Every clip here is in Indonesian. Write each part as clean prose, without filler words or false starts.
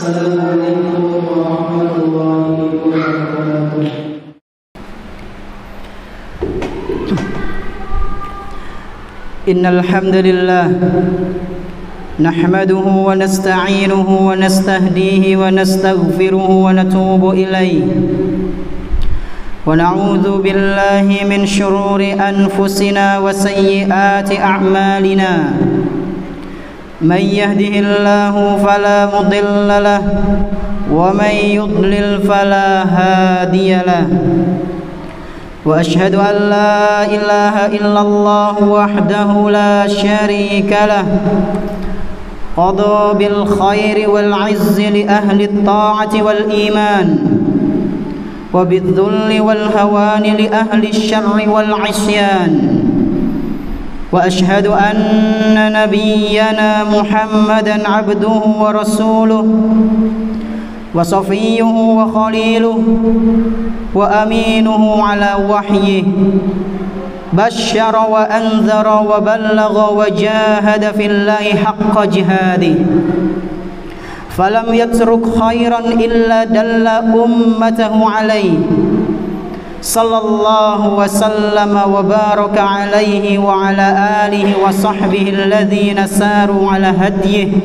Assalamualaikum warahmatullahi wabarakatuh. Innal hamdalillah nahmaduhu wa nasta'inuhu wa nastahdihi wa nastaghfiruhu wa natubu ilayhi wa na'udzu billahi min shururi anfusina wa sayyiati a'malina. Man yahdihillahu fala mudilla lahu wa man yudlil fala hadiya lahu. Wa ashhadu an la ilaha illallah wahdahu la syarika lahu qada bil khairi wal 'izzi li ahli at-ta'ati wal iman wa bidh-dhulli wal hawani li ahli asy-syarri wal 'isyan. Wa ashhadu anna nabiyyana Muhammadan 'abduhu wa rasuluhu wa safiyyuhu wa khaliluhu wa aminuhu 'ala wahyihi basyara wa anzara wa ballagha wa jahada fillahi haqqa jihadihi falam yatruk khairan illa dalla ummatahu 'alaihi sallallahu wa sallama wa baraka alaihi wa ala alihi wa sahbihi alladhina saru ala hadyihi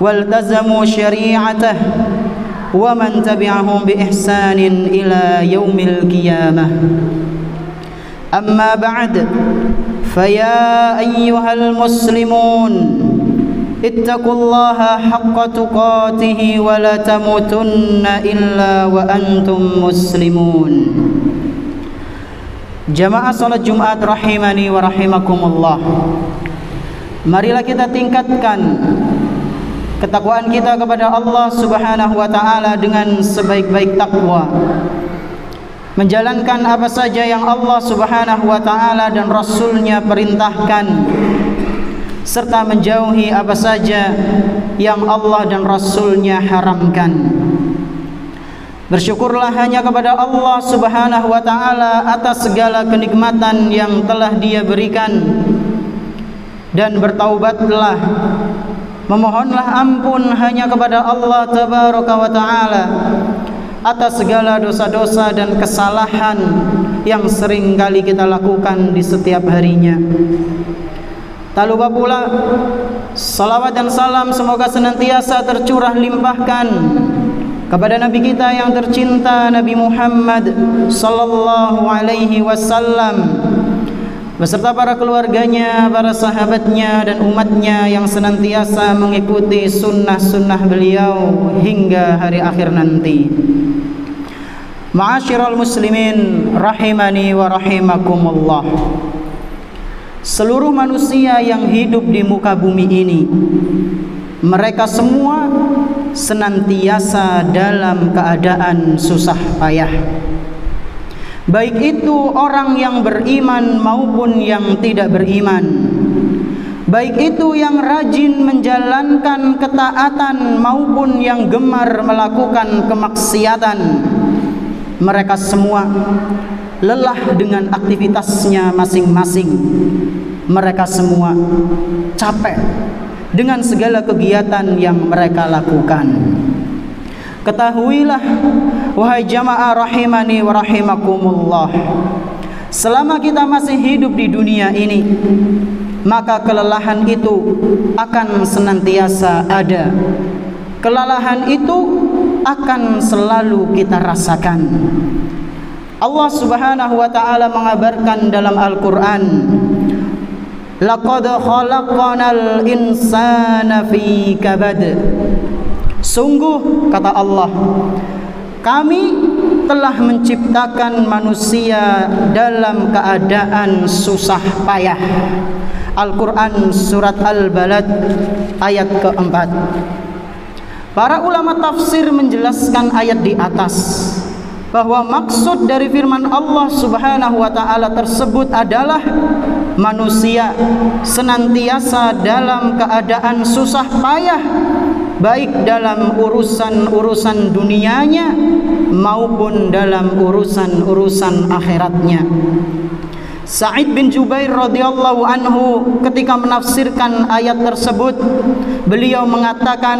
waltazamu syari'atah wa man tabi'ahum bi ihsanin ila yaumil qiyamah. Amma ba'd, faya ayyuhal muslimun ittaqullaha haqqa tuqatih wa la tamutunna illa wa antum muslimun. Jamaah salat Jumat rahimani wa rahimakumullah. Marilah kita tingkatkan ketakwaan kita kepada Allah Subhanahu wa taala dengan sebaik-baik takwa. Menjalankan apa saja yang Allah Subhanahu wa taala dan Rasul-Nya perintahkan, serta menjauhi apa saja yang Allah dan Rasul-Nya haramkan. Bersyukurlah hanya kepada Allah Subhanahu wa taala atas segala kenikmatan yang telah Dia berikan, dan bertaubatlah, memohonlah ampun hanya kepada Allah Tabaraka wa taala atas segala dosa-dosa dan kesalahan yang sering kali kita lakukan di setiap harinya. Tak lupa pula salawat dan salam semoga senantiasa tercurah limpahkan kepada Nabi kita yang tercinta, Nabi Muhammad sallallahu alaihi wasallam, beserta para keluarganya, para sahabatnya dan umatnya yang senantiasa mengikuti sunnah-sunnah beliau hingga hari akhir nanti. Ma'asyiral muslimin rahimani wa rahimakumullah. Seluruh manusia yang hidup di muka bumi ini, mereka semua senantiasa dalam keadaan susah payah. Baik itu orang yang beriman maupun yang tidak beriman, baik itu yang rajin menjalankan ketaatan maupun yang gemar melakukan kemaksiatan. Mereka semua lelah dengan aktivitasnya masing-masing. Mereka semua capek dengan segala kegiatan yang mereka lakukan. Ketahuilah wahai jamaah rahimani wa rahimakumullah, selama kita masih hidup di dunia ini, maka kelelahan itu akan senantiasa ada. Kelelahan itu akan selalu kita rasakan. Allah Subhanahu wa taala mengabarkan dalam Al-Qur'an, laqad khalaqnal insana fi kabad. Sungguh, kata Allah, kami telah menciptakan manusia dalam keadaan susah payah. Al-Quran surat Al-Balad ayat keempat. Para ulama tafsir menjelaskan ayat di atas bahwa maksud dari firman Allah Subhanahu wa taala tersebut adalah manusia senantiasa dalam keadaan susah payah, baik dalam urusan-urusan dunianya maupun dalam urusan-urusan akhiratnya. Sa'id bin Jubair radhiyallahu anhu ketika menafsirkan ayat tersebut, beliau mengatakan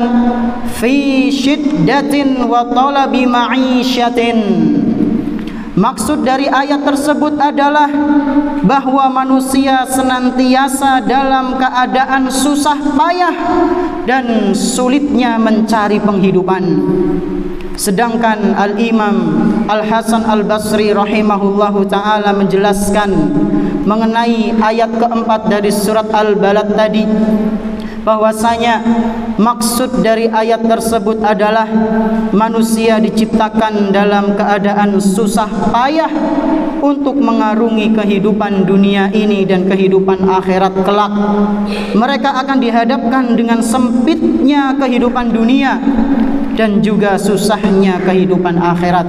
fi syiddatin wa talabi ma'isyatin. Maksud dari ayat tersebut adalah bahwa manusia senantiasa dalam keadaan susah payah dan sulitnya mencari penghidupan. Sedangkan Al-Imam Al-Hasan Al-Basri rahimahullahu ta'ala menjelaskan mengenai ayat keempat dari surat Al-Balad tadi, bahwasanya maksud dari ayat tersebut adalah manusia diciptakan dalam keadaan susah payah untuk mengarungi kehidupan dunia ini dan kehidupan akhirat kelak. Mereka akan dihadapkan dengan sempitnya kehidupan dunia dan juga susahnya kehidupan akhirat.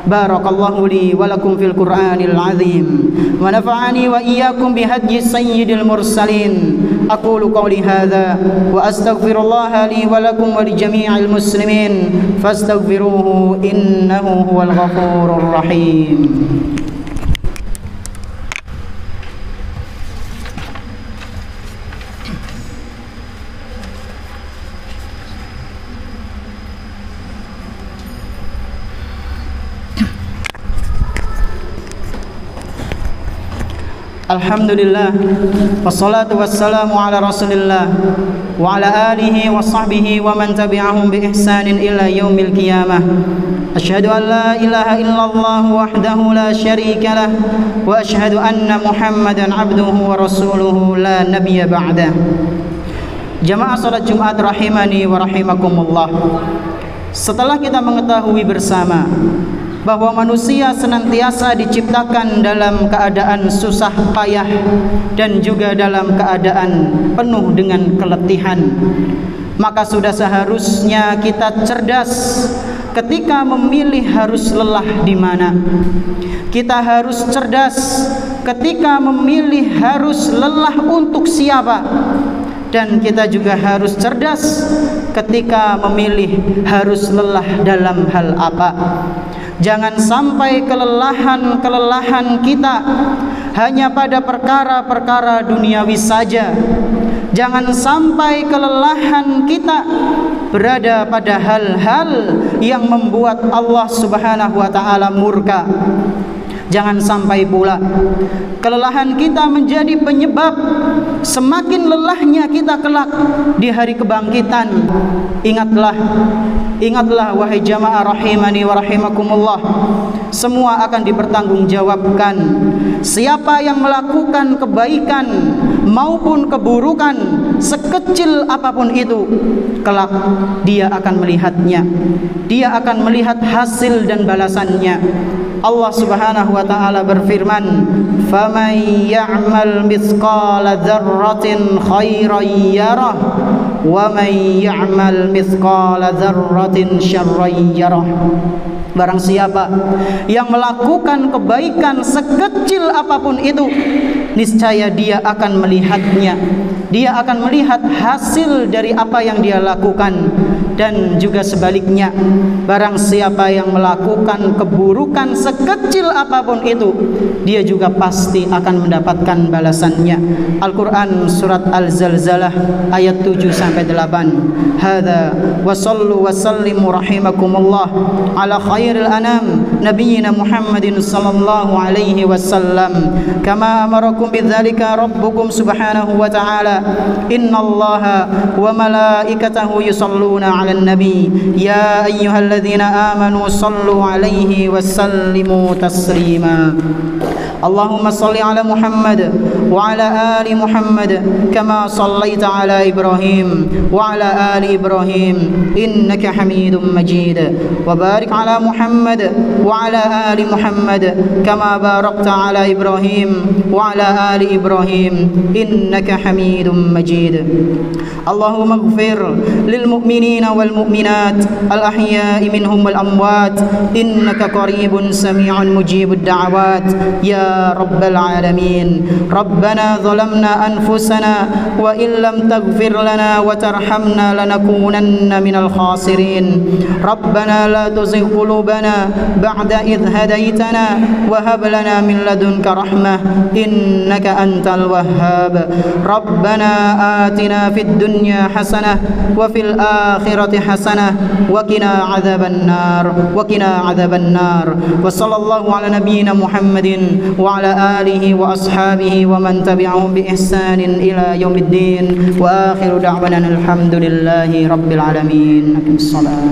Barakallahu li wa lakum fil Qur'anil azim wa nafa'ani wa iyyakum bihadyi sayyidil mursalin. Aqulu qawli hadza wa astaghfirullaha li wa lakum wa li jami'il muslimin fastaghfiruhu innahu huwal ghafurur rahim. Alhamdulillah, wassalatu wassalamu ala rasulillah wa ala alihi wa sahbihi wa man tabi'ahum bi ihsanin ila yaumil qiyamah. Asyhadu an la ilaha illallah wahdahu la syarika lah wa asyhadu anna Muhammadan abduhu wa rasuluhu la nabiyya ba'dah. Jamaah salat Jumat rahimani wa rahimakumullah. Setelah kita mengetahui bersama bahwa manusia senantiasa diciptakan dalam keadaan susah payah dan juga dalam keadaan penuh dengan keletihan, maka sudah seharusnya kita cerdas ketika memilih harus lelah di mana. Kita harus cerdas ketika memilih harus lelah untuk siapa. Dan kita juga harus cerdas ketika memilih harus lelah dalam hal apa. Jangan sampai kelelahan kita hanya pada perkara-perkara duniawi saja. Jangan sampai kelelahan kita berada pada hal-hal yang membuat Allah Subhanahu wa ta'ala murka. Jangan sampai pula kelelahan kita menjadi penyebab semakin lelahnya kita kelak di hari kebangkitan. Ingatlah wahai jamaah rahimani wa rahimakumullah, semua akan dipertanggungjawabkan. Siapa yang melakukan kebaikan maupun keburukan sekecil apapun itu, kelak dia akan melihatnya. Dia akan melihat hasil dan balasannya. Allah Subhanahu wa ta'ala berfirman, "Faman ya'mal mithqala dzarratin khairan yarah wa man ya'mal mithqala dzarratin syarran yarah." Barang siapa yang melakukan kebaikan sekecil apapun itu, niscaya dia akan melihatnya. Dia akan melihat hasil dari apa yang dia lakukan. Dan juga sebaliknya, barang siapa yang melakukan keburukan sekecil apapun itu, dia juga pasti akan mendapatkan balasannya. Al-Quran surat Al-Zalzalah ayat 7-8. Hadza wa sallu wa sallimu rahimakumullah ala khairil anam nabiyyina Muhammadin sallallahu alaihi wasallam kama amarakum bidzalika rabbukum subhanahu wa ta'ala. Innallaha wa malaikatahu yusalluna ala النبي يا أيها الذين آمنوا صلوا عليه وسلموا تسليما. اللهم صل على محمد وعلى آل محمد كما صليت على إبراهيم وعلى آل إبراهيم إنك حميد مجيد. وبارك على محمد وعلى آل محمد كما باركت على إبراهيم وعلى آل إبراهيم إنك حميد مجيد. اللهم اغفر للمؤمنين والمؤمنات الأحياء منهم والأموات إنك قريب سميع مجيب الدعوات يا يا رب العالمين. ربنا ظلمنا أنفسنا وإن لم تغفر لنا وترحمنا لنكونن من الخاسرين. ربنا لا تزغ قلوبنا بعد إذ هديتنا وهب لنا من لدنك رحمة إنك أنت الوهاب. ربنا آتنا في الدنيا حسنة وفي الآخرة حسنة وقنا عذاب النار. وصلى الله على نبينا محمد وعلى آله وأصحابه ومن تبعهم بإحسان إلى يوم الدين. وآخر دعوانا الحمد لله رب العالمين. الصلاة